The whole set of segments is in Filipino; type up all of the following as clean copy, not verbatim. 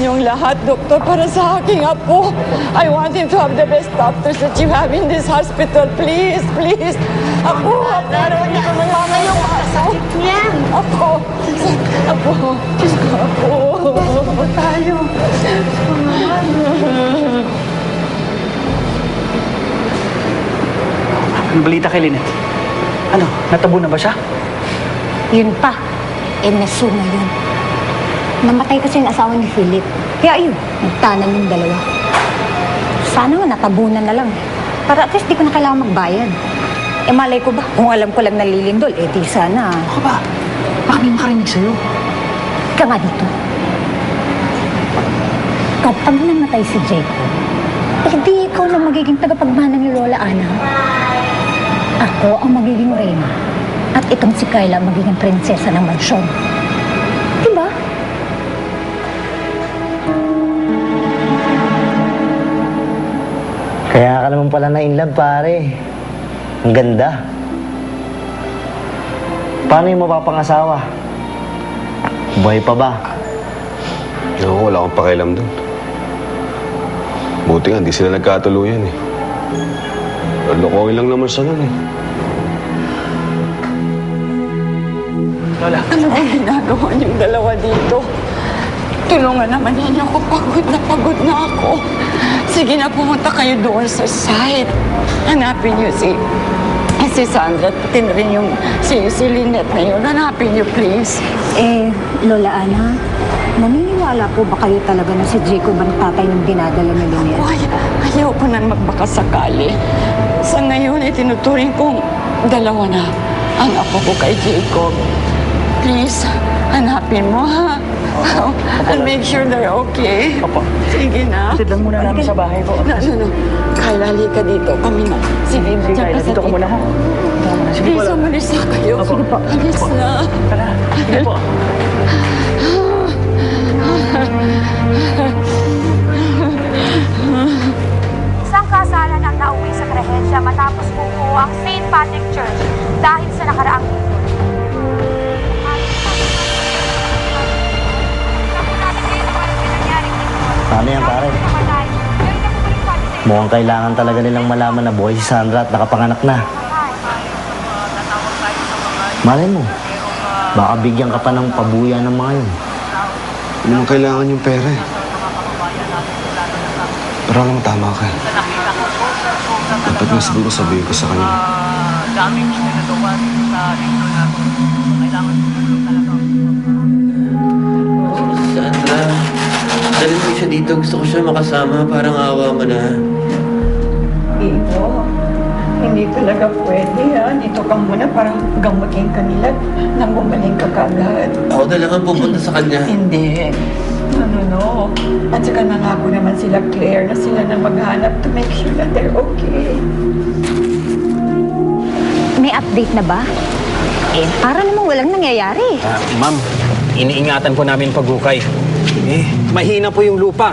ninyong lahat, doktor, para sa aking apo. I want him to have the best doctors that you have in this hospital. Please, please. Apo, pero hindi ko malaman yung aso. Yan! Apo, apo, Diyos ko, apo. Apo tayo. Ang balita kay Lynette. Ano, natabo na ba siya? Yun pa. NSU na yun. Namatay kasi yung asawa ni Philip. Kaya ayun, nagtanan yung dalawa. Sana nga natabunan na lang. Para at least di ko na kailangan magbayad. Eh malay ko ba? Kung alam ko lang nalilindol, eh di sana. Ako ba? Baka may makarinig sa'yo. Ika nga dito. Kapag namatay si Jacob, eh di ikaw na magiging tagapagmana ni Lola Ana. Ako ang magiging reyna. At itong si Carla ang magiging prinsesa ng mansyon. Diba? Kaya ka naman pala na-inlove, pare. Ang ganda. Paano yung mapapangasawa? Buhay pa ba? Ako, wala akong pakialam doon. Buti nga, hindi sila nagkatuluyan eh. Lokohin lang naman siya nun eh. Lola. Ano bang ginagawa niyong dalawa dito? Tulungan naman ninyo ako. Pagod na ako. Sige na, pumunta kayo doon sa site. Hanapin niyo si Sandra at pati na rin yung si Lynette na yun. Hanapin niyo, please. Eh, Lola Ana, naniniwala po ba kayo talaga na si Jacob ang tatay ng dinadala ni Lynette? Ayaw ko nang magbakasakali. Sa ngayon, itinuturing kong dalawa na ang apo ko kay Jacob. Please, hanapin mo, ha? And make sure they're okay. Opo. Sige na. Atid lang muna namin sa bahay po. No. Kayla, halika dito. Kami na. Sige, Sige, dyan Kayla, ka sa dito ka muna, ha? Dito ka muna. Sige po. Please, umalis na kayo. Opo. Sige po. Alis na. Tara. Sige po. Isang kasalan ang nauwi sa Crehensya matapos bumuo ang St. Patrick Church dahil sa nakaraang linggo. Paano yan, pare? Mukhang kailangan talaga nilang malaman na buhay si Sandra at nakapanganak na. Malay mo, baka bigyan ka pa ng pabuya ng mga yun. Hindi naman kailangan yung pera eh. Pero alam mo, tama ka. Dapat nga siguro sabihin ko sa kanya. Daming ginagawa sa linggo na kailangan talaga. Sandra, dalhin mo siya dito. Gusto ko siya makasama. Parang awa mo na. Ito, hindi talaga pwede, ha? Dito ka muna para gamutin ka nila nang gumaling ka kagad. Ako na lang ang pupunta sa kanya. Hindi. No. At saka nangako naman sila Claire na sila na maghanap to make sure that they're okay. May update na ba? Eh, para namang walang nangyayari. Ma'am, iniingatan po namin paghukay. Mahina po yung lupa.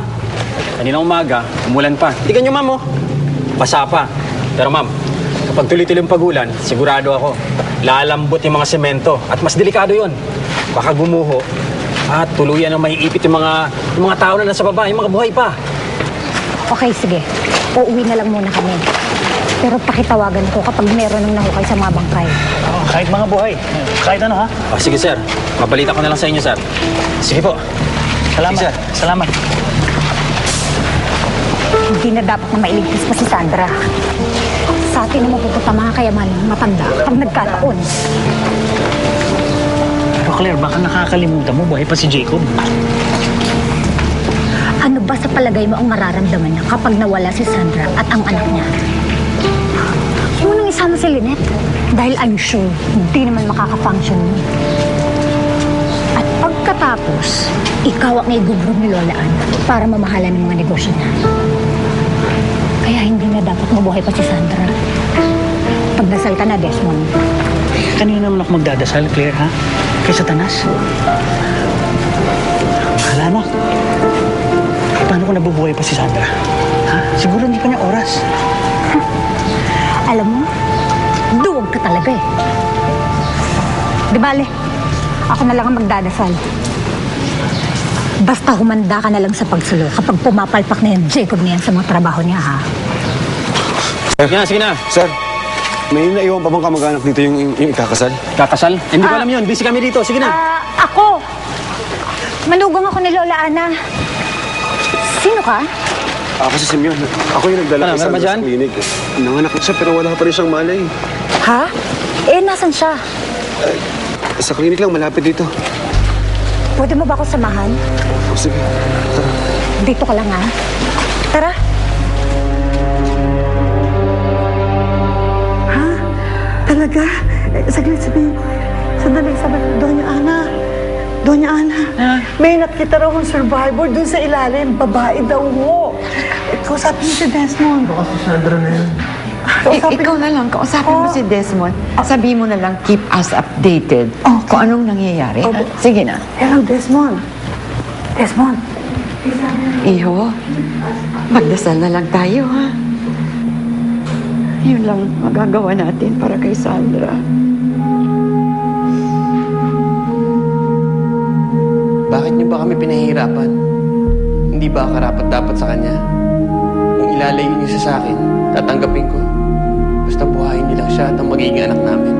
Kaninang umaga, umulan pa. Tingnan nyo, ma'am, oh. Basa pa. Pero ma'am, kapag tuloy-tuloy yung pagulan, sigurado ako, lalambot yung mga semento. At mas delikado yon. Baka gumuho at tuluyan ang maiipit yung mga tao na nasa baba, yung mga buhay pa. Okay, sige. Uuwi na lang muna kami. Pero pakitawagan ko kapag meron ng nahukay sa mga bangkay. Oh, kahit mga buhay. Kahit ano, ha? Sige, sir. Mabalita ko na lang sa inyo, sir. Sige po. Salamat. Sige, sir. Salamat. Hindi na dapat na mailigtas pa si Sandra. Sa atin na mapupunta mga kayaman, matanda, pag nagkataon. Pero Claire, baka nakakalimutan mo, buhay pa si Jacob. Ano ba sa palagay mo ang mararamdaman niya kapag nawala si Sandra at ang anak niya? Huwag mo nang isama si Lynette. Dahil I'm sure, hindi naman makaka-function yun. At pagkatapos, ikaw ang igugro ni Lola Ann para mamahalan ng mga negosyo niya. Kaya hindi na dapat mabuhay pa si Sandra. Pagdasal ka na, Desmond. Kanina naman ako magdadasal, Claire, ha? Kay Satanas. Bahala na. Paano kung nabubuhay pa si Sandra? Ha? Siguro hindi pa niya oras. Alam mo, duwag ka talaga eh. Di bale, ako na lang ang magdadasal. Basta humanda ka na lang sa pagsulo kapag pumapalpak na yan, Jacob na yan sa mga trabaho niya, ha? Sige na, sige na. Sir, may naiwan pa bang kamag-anak dito yung ikakasal? Kakasal? Hindi ko alam yun. Busy kami dito. Sige na. Ako! Manugang ako ni Lola Ana. Sino ka? Ako si Simeon. Ako yung nagdala Ano, kay meron ba Sandra dyan? sa klinik. Nanganak na siya pero wala pa rin siyang malay. Ha? Nasan siya? Sa klinik lang, malapit dito. Pwede mo ba ako samahan? Oh, sige, tara. Dito ka lang, ha? Tara. Ha? Talaga? Saglit, sabihin. Sandali. Doña Ana. Doña Ana. May nakita raw akong survivor dun sa ilalim. Babae daw mo. Kausapin mo si Desmond. Baka si Sandra na yun. Ikaw na lang, kausapin mo si Desmond. Sabihin mo na lang, keep us updated Okay. kung anong nangyayari. Sige na. Hello, Desmond. Desmond. Iho, magdasal na lang tayo, ha? Yun lang magagawa natin para kay Sandra. Bakit niyo ba kami pinahihirapan? Hindi ba karapat-dapat sa kanya? Kung ilalayo niyo siya sa akin, tatanggapin ko. Basta buhayin niyo lang siya at ang magiging anak namin.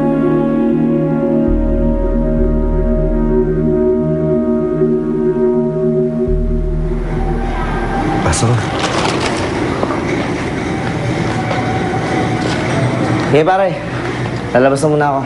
Pasok. Okay, pare. Lalabas na muna ako.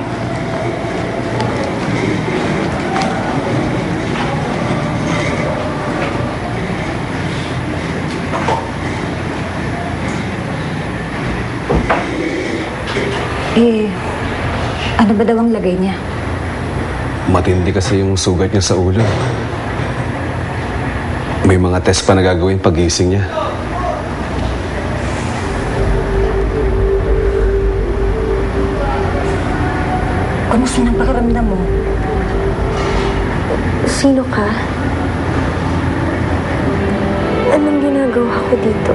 Ano ba daw ang lagay niya? Matindi kasi yung sugat niya sa ulo. May mga test pa na gagawin pag-gising niya. Kamusta ng pakiramdam mo? Sino ka? Anong ginagawa ko dito?